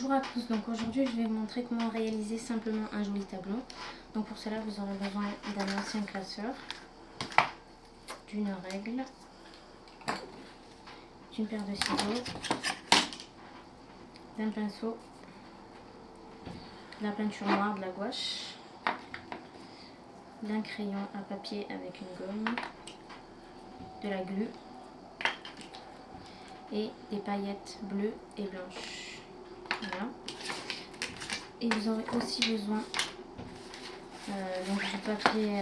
Bonjour à tous, donc aujourd'hui je vais vous montrer comment réaliser simplement un joli tableau. Donc pour cela vous aurez besoin d'un ancien classeur, d'une règle, d'une paire de ciseaux, d'un pinceau, de la peinture noire, de la gouache, d'un crayon à papier avec une gomme, de la glu et des paillettes bleues et blanches. Voilà. Et vous aurez aussi besoin donc du papier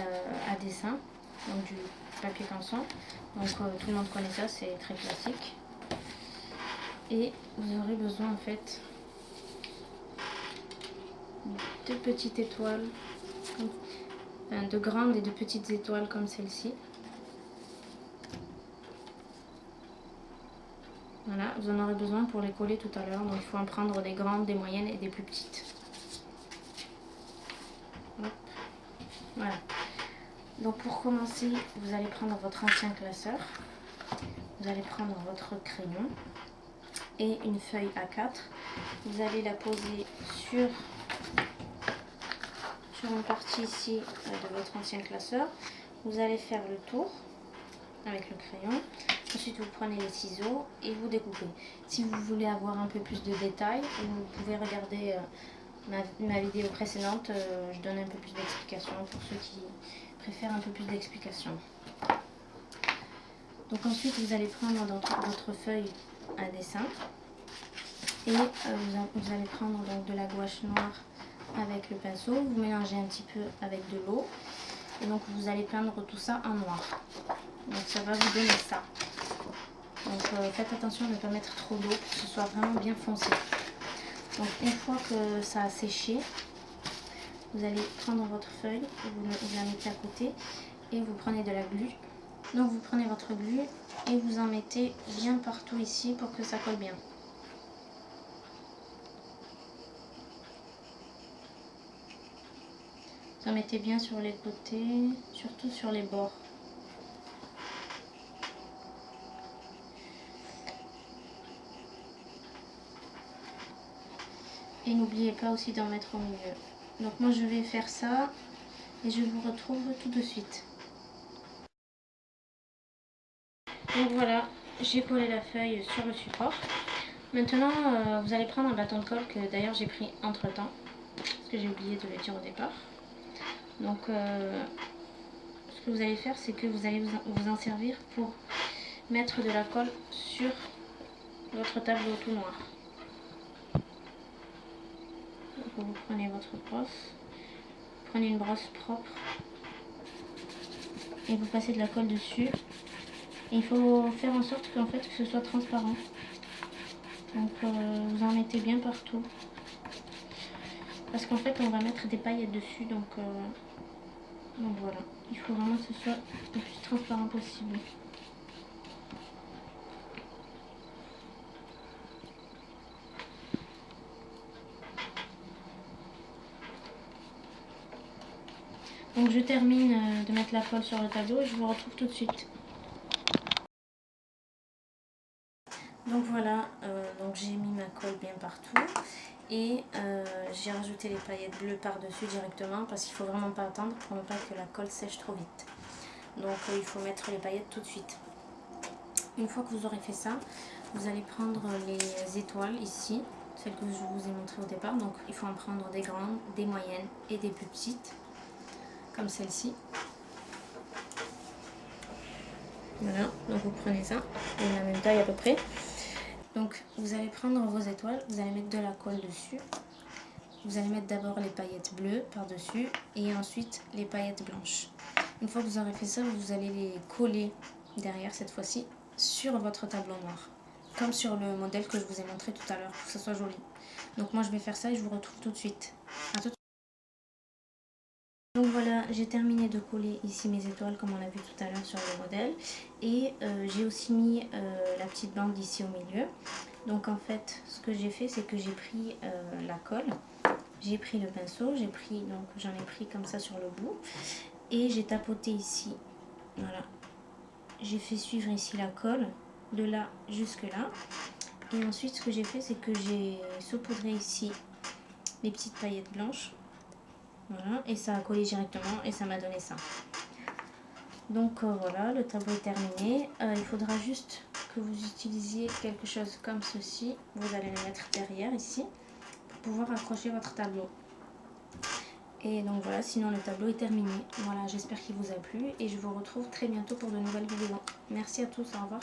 à dessin, donc du papier canson. Donc tout le monde connaît ça, c'est très classique. Et vous aurez besoin en fait de petites étoiles, enfin, de grandes et de petites étoiles comme celle-ci. Voilà, vous en aurez besoin pour les coller tout à l'heure, donc il faut en prendre des grandes, des moyennes et des plus petites. Hop. Voilà. Donc pour commencer, vous allez prendre votre ancien classeur, vous allez prendre votre crayon et une feuille A4. Vous allez la poser sur une partie ici de votre ancien classeur. Vous allez faire le tour avec le crayon. Ensuite, vous prenez les ciseaux et vous découpez. Si vous voulez avoir un peu plus de détails, vous pouvez regarder ma vidéo précédente. Je donne un peu plus d'explications pour ceux qui préfèrent un peu plus d'explications. Donc ensuite, vous allez prendre votre feuille à dessin et vous allez prendre donc de la gouache noire avec le pinceau. Vous mélangez un petit peu avec de l'eau et donc vous allez peindre tout ça en noir. Donc ça va vous donner ça. Donc faites attention de ne pas mettre trop d'eau pour que ce soit vraiment bien foncé. Donc une fois que ça a séché, vous allez prendre votre feuille, vous la mettez à côté et vous prenez de la glu. Donc vous prenez votre glu et vous en mettez bien partout ici pour que ça colle bien. Vous en mettez bien sur les côtés, surtout sur les bords. Et n'oubliez pas aussi d'en mettre au milieu. Donc moi je vais faire ça et je vous retrouve tout de suite. Donc voilà, j'ai collé la feuille sur le support. Maintenant vous allez prendre un bâton de colle que d'ailleurs j'ai pris entre temps, parce que j'ai oublié de le dire au départ. Donc ce que vous allez faire, c'est que vous allez vous en servir pour mettre de la colle sur votre tableau tout noir. Donc, vous prenez votre brosse, prenez une brosse propre et vous passez de la colle dessus. Et il faut faire en sorte qu'en fait que ce soit transparent. Donc vous en mettez bien partout. Parce qu'en fait on va mettre des paillettes dessus, donc voilà. Il faut vraiment que ce soit le plus transparent possible. Donc je termine de mettre la colle sur le tableau et je vous retrouve tout de suite. Donc voilà, donc j'ai mis ma colle bien partout et j'ai rajouté les paillettes bleues par-dessus directement parce qu'il ne faut vraiment pas attendre pour ne pas que la colle sèche trop vite. Donc il faut mettre les paillettes tout de suite. Une fois que vous aurez fait ça, vous allez prendre les étoiles ici, celles que je vous ai montrées au départ. Donc il faut en prendre des grandes, des moyennes et des plus petites, comme celle-ci. Voilà, donc vous prenez ça, de la même taille à peu près. Donc vous allez prendre vos étoiles, vous allez mettre de la colle dessus. Vous allez mettre d'abord les paillettes bleues par-dessus et ensuite les paillettes blanches. Une fois que vous aurez fait ça, vous allez les coller derrière cette fois-ci sur votre tableau noir. Comme sur le modèle que je vous ai montré tout à l'heure, pour que ça soit joli. Donc moi je vais faire ça et je vous retrouve tout de suite. À tout de suite. Donc voilà, j'ai terminé de coller ici mes étoiles comme on a vu tout à l'heure sur le modèle. Et j'ai aussi mis la petite bande ici au milieu. Donc en fait, ce que j'ai fait, c'est que j'ai pris la colle, j'ai pris le pinceau, j'en ai pris comme ça sur le bout. Et j'ai tapoté ici, voilà. J'ai fait suivre ici la colle, de là jusque là. Et ensuite, ce que j'ai fait, c'est que j'ai saupoudré ici les petites paillettes blanches. Voilà, et ça a collé directement et ça m'a donné ça. Donc voilà, le tableau est terminé. Il faudra juste que vous utilisiez quelque chose comme ceci. Vous allez le mettre derrière ici pour pouvoir accrocher votre tableau. Et donc voilà, sinon le tableau est terminé. Voilà, j'espère qu'il vous a plu et je vous retrouve très bientôt pour de nouvelles vidéos. Merci à tous, au revoir.